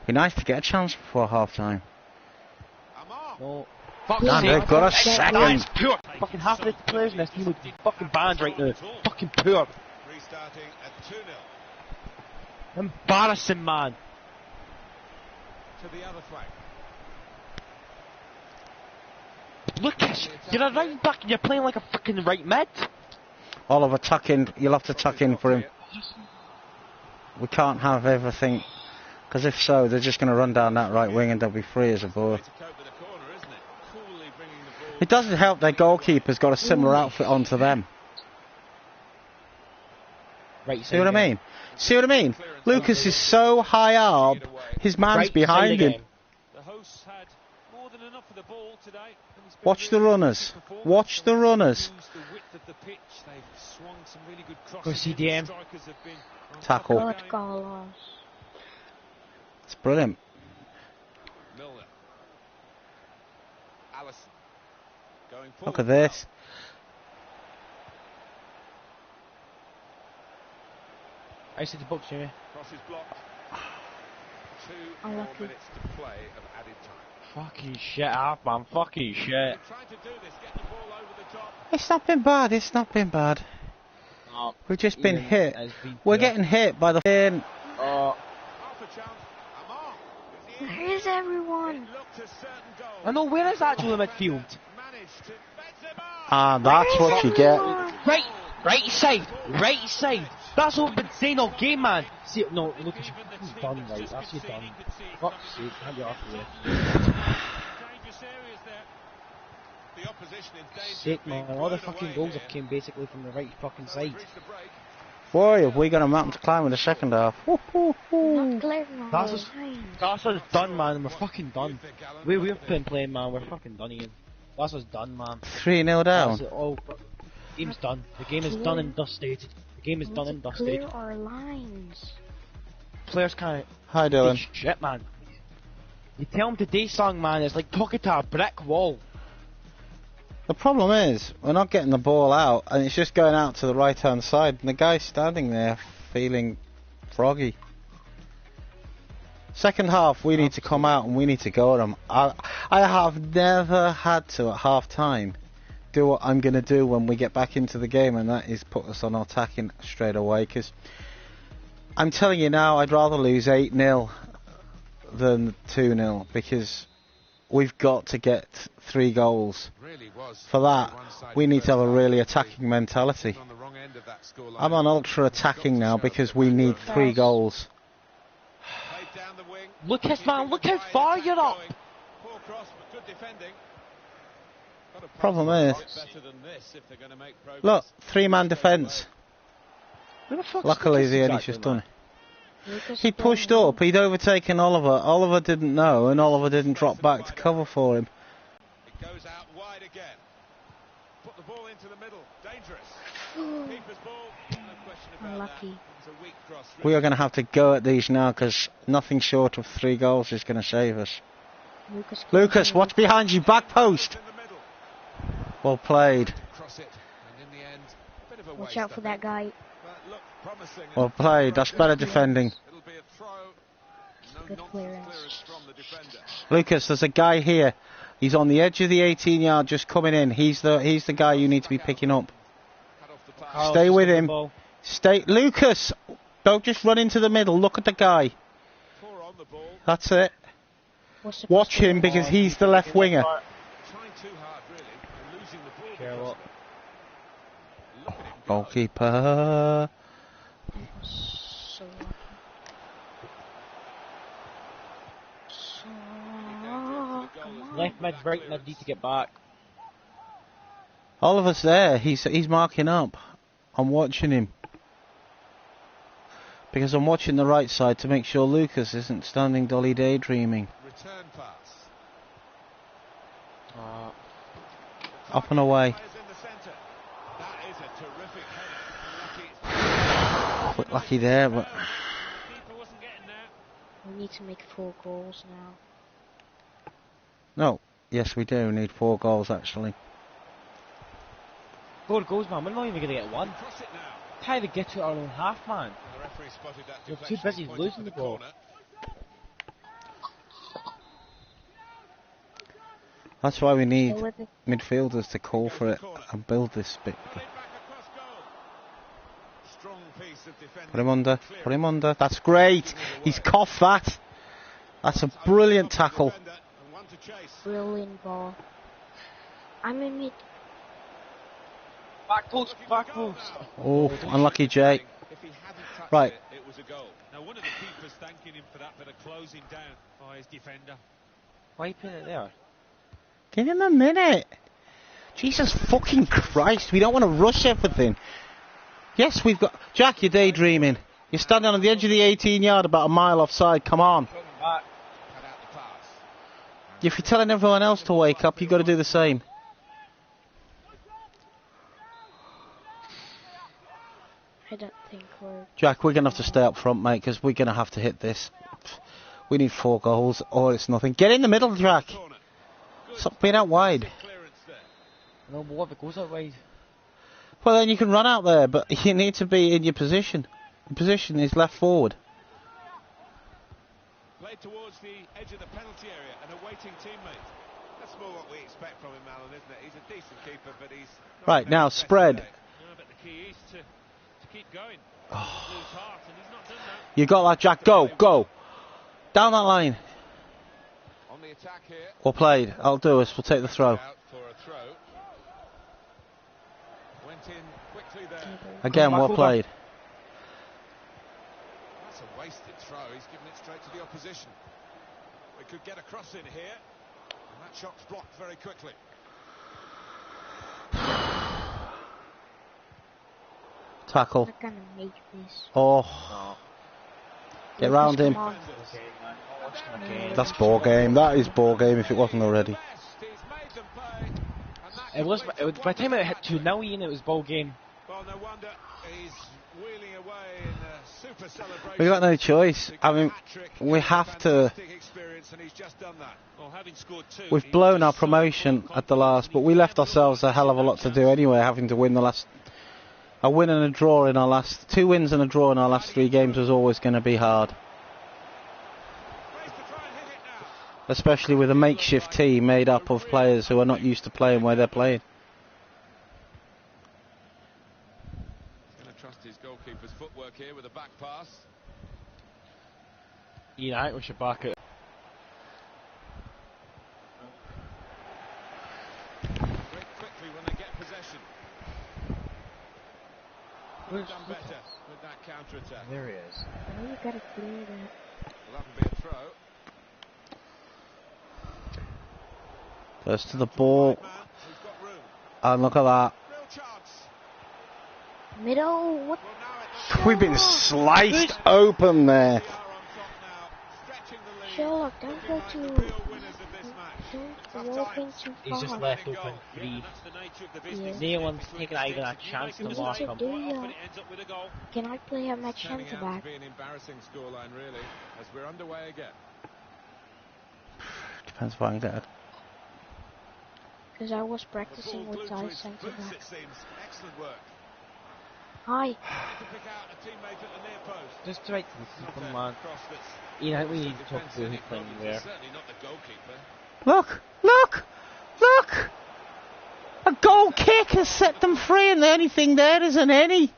Be nice to get a chance before half time. No. Man, they've got a second. Pure. Fucking half of the players in this team would be fucking banned right now. Fucking poor. Restarting at 2-0. Embarrassing, man. To the other flank. Lucas, you're a right back and you're playing like a fucking right mid. Oliver, tuck in. You'll have to tuck in for him. We can't have everything, because if so, they're just going to run down that right wing and they'll be free as a ball. It doesn't help their goalkeeper's got a similar outfit onto them. Right, see what I mean? See what I mean? Lucas is so high up, his man's behind him. Watch the runners. Watch the runners. Go CDM. Tackle. It's brilliant. Look at this. I see the box, Jimmy. Cross is blocked. 2 more minutes to play of added time. Fucking shit up, man. Fucking shit. It's not been bad. It's not been bad. Oh, we've just been hit. We're getting hit by the fin. Where is everyone? I know, where is actually the midfield? Ah, that's what you get. Right side. That's what I've been saying all game, man. See, no, look at you. He's done, right. That's you done. Fuck's sake, can't get off the Shit, man. All the fucking goals have came basically from the right fucking side. Boy, have we got a mountain to climb in the second half. That's us done, man. We're fucking done. We've been playing, man. We're fucking done, Ian. That's us done, man. 3-0 down. Game's done. The game is done and dusted. The game is done and dusted. Clear our lines. Players can't. Hi, Dylan. Shit, man. You tell them today's song, man, it's like talking to a brick wall. The problem is, we're not getting the ball out, and it's just going out to the right-hand side, and the guy's standing there feeling froggy. Second half, we need to come out and we need to go at them. I have never had to, at half-time, do what I'm going to do when we get back into the game, and that is put us on attacking straight away, because I'm telling you now, I'd rather lose 8-0 than 2-0, because we've got to get 3 goals. For that, we need to have a really attacking mentality. I'm on ultra attacking now because we need 3 goals. Lucas, man, look how far you're up. Problem is, look, 3-man defence. Luckily, the Eddie's just done it. He pushed up, he'd overtaken Oliver. Oliver didn't know, and Oliver didn't drop back to cover for him. It goes out wide again. Put the ball into the middle. Dangerous. Keeper's ball. No question about Unlucky. that. It's a weak cross. We are going to have to go at these now, because nothing short of 3 goals is going to save us. Lucas, what's behind you? Back post. Well played. Cross it. And in the end, bit of a Watch waste, out for that guy. Well played. That's better defending. It'll be a throw. Good clearance. From the defender. Lucas, there's a guy here. He's on the edge of the 18-yard, just coming in. He's the guy you need to be picking up. Stay with him. Stay, Lucas. Don't just run into the middle. Look at the guy. That's it. Watch him because he's the left winger. Goalkeeper. Left mid, right mid, need to get back. Oliver's there. He's marking up. I'm watching him. Because I'm watching the right side to make sure Lucas isn't standing dolly daydreaming. Return pass. Up and away. Bit lucky there, but We need to make 4 goals now. no. Yes, we do need 4 goals actually. 4 goals, man. We're not even going to get 1. How they get to our own half, man? You're too busy losing the ball. That's why we need Stay with it. midfielders to call for it and build this bit. Played back across goal. Strong piece of defending. Put him under. Put him under. That's great. He's coughed that. That's a brilliant tackle. Brilliant ball. I'm in mid. Back post, back post. Oh, unlucky Jay. If he hadn't touched Right. it was a goal. Now one of the keepers thanking him for that bit of closing down by his defender. Why are you putting it there? Give him a minute. Jesus fucking Christ. We don't want to rush everything. Yes, we've got... Jack, you're daydreaming. You're standing on the edge of the 18-yard about a mile offside. Come on. Coming back. Cut out the pass. If you're telling everyone else to wake up, you've got to do the same. I don't think we're. Jack, we're going to have to stay up front, mate, because we're going to have to hit this. We need 4 goals, or it's nothing. Get in the middle, Jack. Corner. Stop being out wide. Clearance there. No, but what if it goes that way? Well, then you can run out there, but you need to be in your position. Your position is left forward. Played towards the edge of the penalty area and awaiting teammate. That's more what we expect from him, Alan, isn't it? He's a decent keeper, but he's not Right, been now his best spread. today. No, but the key is to keep going. Lose heart, and he's not done that. You got that, Jack. Go, go. Down that line. On the attack here. Well played. I'll do us. We'll take the throw. Out for a throw. Went in quickly there. Again, well played. That's a wasted throw. He's given it straight to the opposition. We could get a cross in here. And that shot's blocked very quickly. Tackle. Not gonna make this. Oh. Get round him. Come on. Okay, man. Not watching the game. That's ball game. That is ball game if it wasn't already. Best. He's made them pay. And that It was, completes by the time it hit 2-0, Ian, it was ball game. Well, no wonder he's wheeling away in a super celebration. We got no choice. To get I a mean, hat-trick. we have to. Fantastic experience, and he's just done that. Well, having scored 2, We've he's blown our just so promotion full of at the last, but we left ourselves a hell of a lot to do anyway, having to win the last. A win and a draw in our last. 2 wins and a draw in our last 3 games was always going to be hard. Ways to try and hit it now. Especially with a makeshift team made up of players who are not used to playing where they're playing. He's going to trust his goalkeeper's footwork here with a back pass. Ian, I think we should back it. Break quickly when they get possession. Could have done better with that counter-attack. There he is. I know you gotta clear that. Will that be a throw? Goes to the ball. Man, who's got room. And look at that. Real chance. Middle, what? Well, now it We've been sliced open there. we are on top now, stretching the lead. Sherlock, don't go Looking too. like the real winners of this match. Don't Tough go times. open too He's just far. left open free. Yeah. No one's taking even a chance to What mark did him. you do, yo? Can I play at my Turning centre out back? to be an embarrassing scoreline, really, as we're underway again. Depends if I can get it. Because I was The practicing ball with glued to Ty his centre boots, back. it seems. Excellent work. Hi. To pick out a teammate at the near post. Just right to the Not keeper, a man. cross that's Ian, I think we caused need the to talk defence to any who's playing problems. there. It's certainly not the goalkeeper. Look! Look! Look! A goal kick has set them free, and the only thing there isn't any. And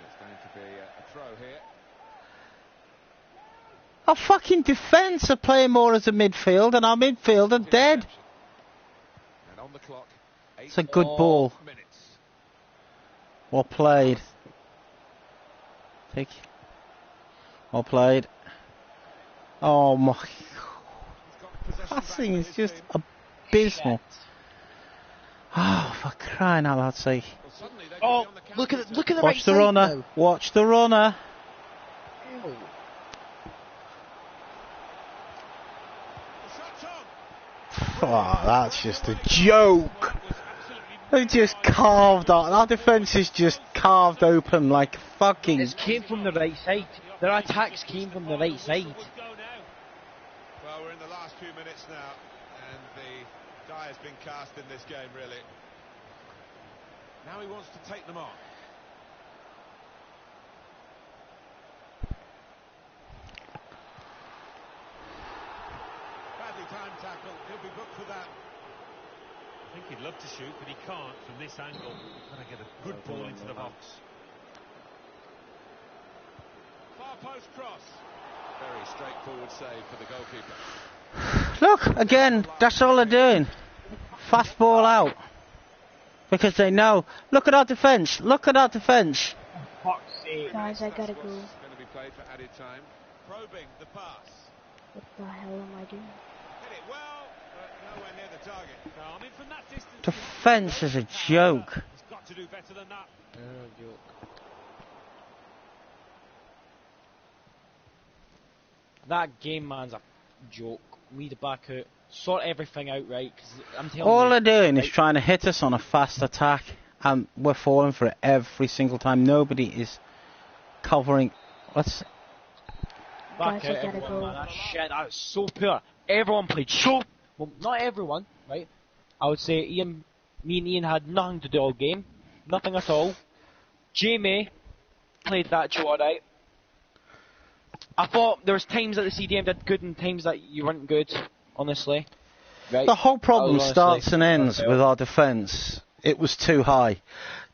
it's going to be a throw here. Our fucking defence are playing more as a midfield, and our midfield are dead. And on the clock, It's a good ball. 8 minutes. Well played. Take. Well played. Oh my. He's got possession back Passing for is his just team. abysmal. Oh, for crying out loud sake. Well, suddenly they could Oh, be on the look at counter-attack. look at the Watch right the side runner. now. Watch the runner. Oh. The shot's on. Oh, that's just a joke. They just carved out. Our defence is just carved open like fucking. This came from the right side. Their attacks came from the right side. Well, we're in the last few minutes now, and the die has been cast in this game, really. Now he wants to take them on. Badly timed tackle. He'll be booked for that. I think he'd love to shoot, but he can't from this angle. Gotta get a good ball into the box. Far post cross. Very straightforward save for the goalkeeper. Look, again, that's all they're doing. Fast ball out. Because they know. Look at our defence. Look at our defence. Fuck's sake. Guys, I gotta go. Going to be played for added time. Probing the pass. What the hell am I doing? Hit it well, but nowhere near the target. No, I mean from that distance. Defence is a joke. He's got to do better than that. That game man's a joke. We need to back out. Sort everything out right, because I'm telling you. All they're doing is trying to hit us on a fast attack, and we're falling for it every single time. Nobody is covering. Let's. Back Guys, I out gotta everyone, go. man. That shit, that was so poor. Everyone played so... Well, not everyone, right? I would say me and Ian had nothing to do all game. Nothing at all. Jamie played that show alright. I thought there was times that the CDM did good and times that you weren't good, honestly. Right? The whole problem Honestly, starts and ends with our defence. It was too high.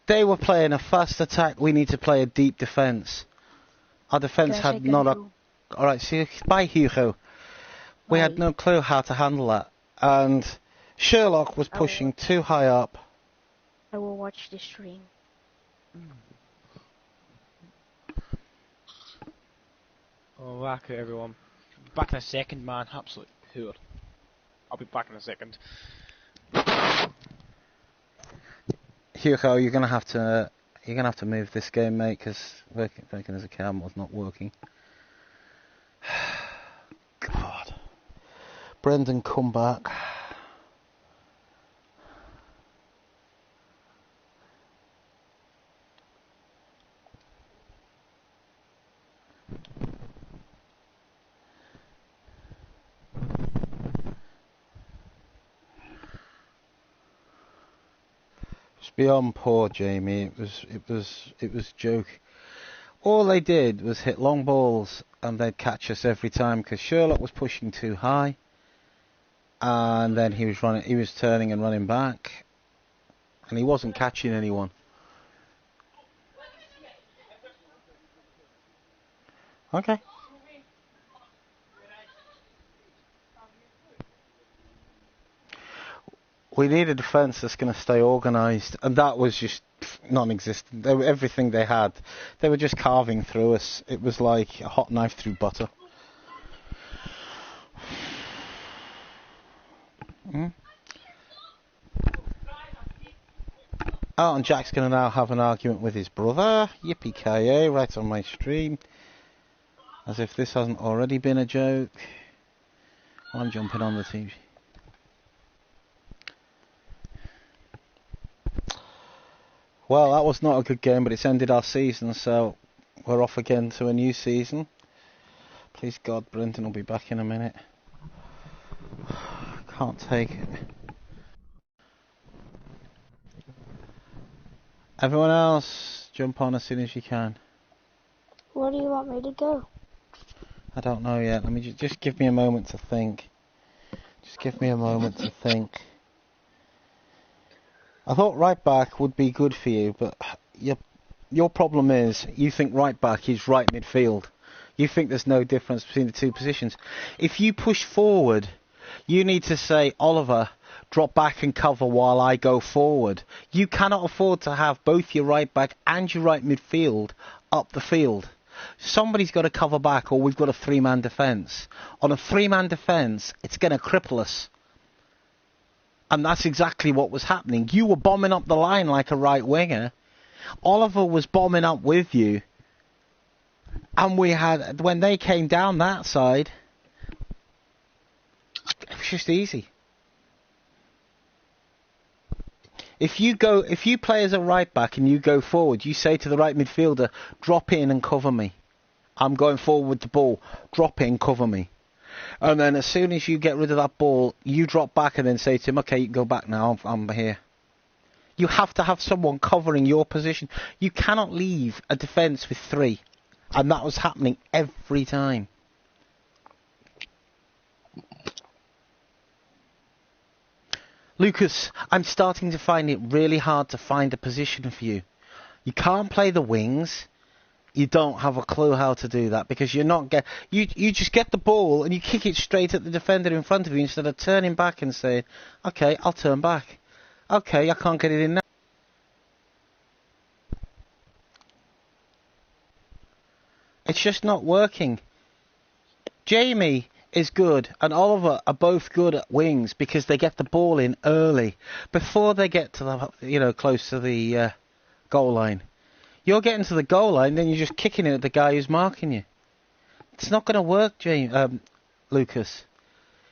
They were playing a fast attack. We need to play a deep defence. Our defence Guys, I had gotta not a. go. Alright, see, bye Hugo. We had Bye. no clue how to handle that. And Sherlock was pushing too high up. I will watch the stream. Oh, back out everyone. Back in a second, man. Absolute poor. I'll be back in a second. Hugo, you're gonna have to move this game, mate, because working as a cam was not working. God. Brendan, come back. It's beyond poor, Jamie. It was joke. All they did was hit long balls and they'd catch us every time because Sherlock was pushing too high, and then he was turning and running back, and he wasn't catching anyone. Okay. We need a defence that's going to stay organised, and that was just non-existent. Everything they had, they were just carving through us. It was like a hot knife through butter. Oh, and Jack's going to now have an argument with his brother. Yippee-ki-yay, right on my stream. As if this hasn't already been a joke. I'm jumping on the TV. Well, that was not a good game, but it's ended our season, so we're off again to a new season. Please God, Brendan will be back in a minute. Can't take it. Everyone else, jump on as soon as you can. Where do you want me to go? I don't know yet. Let me just give me a moment to think. Just give me a moment to think. I thought right back would be good for you, but your problem is you think right back is right midfield. You think there's no difference between the two positions. If you push forward, you need to say, Oliver, drop back and cover while I go forward. You cannot afford to have both your right back and your right midfield up the field. Somebody's got to cover back, or we've got a three-man defence. On a three-man defence, it's going to cripple us. And that's exactly what was happening. You were bombing up the line like a right winger. Oliver was bombing up with you. And we had, when they came down that side, it was just easy. If you play as a right back and you go forward, you say to the right midfielder, drop in and cover me. I'm going forward with the ball. Drop in, cover me. And then as soon as you get rid of that ball, you drop back and then say to him, okay, you can go back now, I'm here. You have to have someone covering your position. You cannot leave a defence with three. And that was happening every time. Lucas, I'm starting to find it really hard to find a position for you. You can't play the wings. You don't have a clue how to do that because you're not you just get the ball and you kick it straight at the defender in front of you instead of turning back and saying, okay, I'll turn back. Okay, I can't get it in now. It's just not working. Jamie is good and Oliver are both good at wings because they get the ball in early before they get to the close to the goal line. You're getting to the goal line, then you're just kicking it at the guy who's marking you. It's not going to work, Lucas.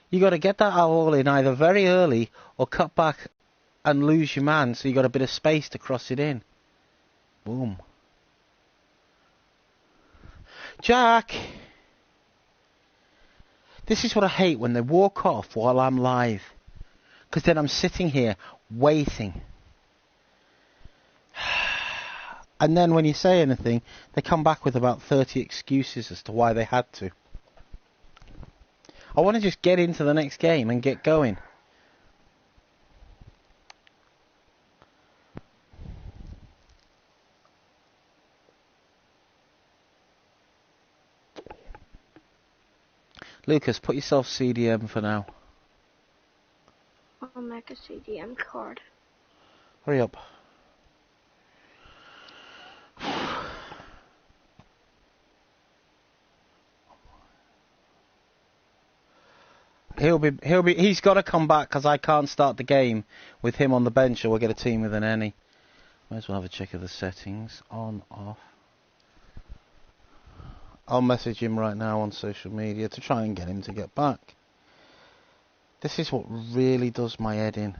You got to get that ball in either very early or cut back and lose your man, so you got a bit of space to cross it in. Boom. Jack. This is what I hate when they walk off while I'm live, because then I'm sitting here waiting. And then when you say anything, they come back with about 30 excuses as to why they had to. I want to just get into the next game and get going. Lucas, put yourself CDM for now. I'll make a CDM card. Hurry up. He's got to come back because I can't start the game with him on the bench or we'll get a team with an any. Might as well have a check of the settings. On, off. I'll message him right now on social media to try and get him to get back. This is what really does my head in.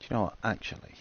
Do you know what, actually,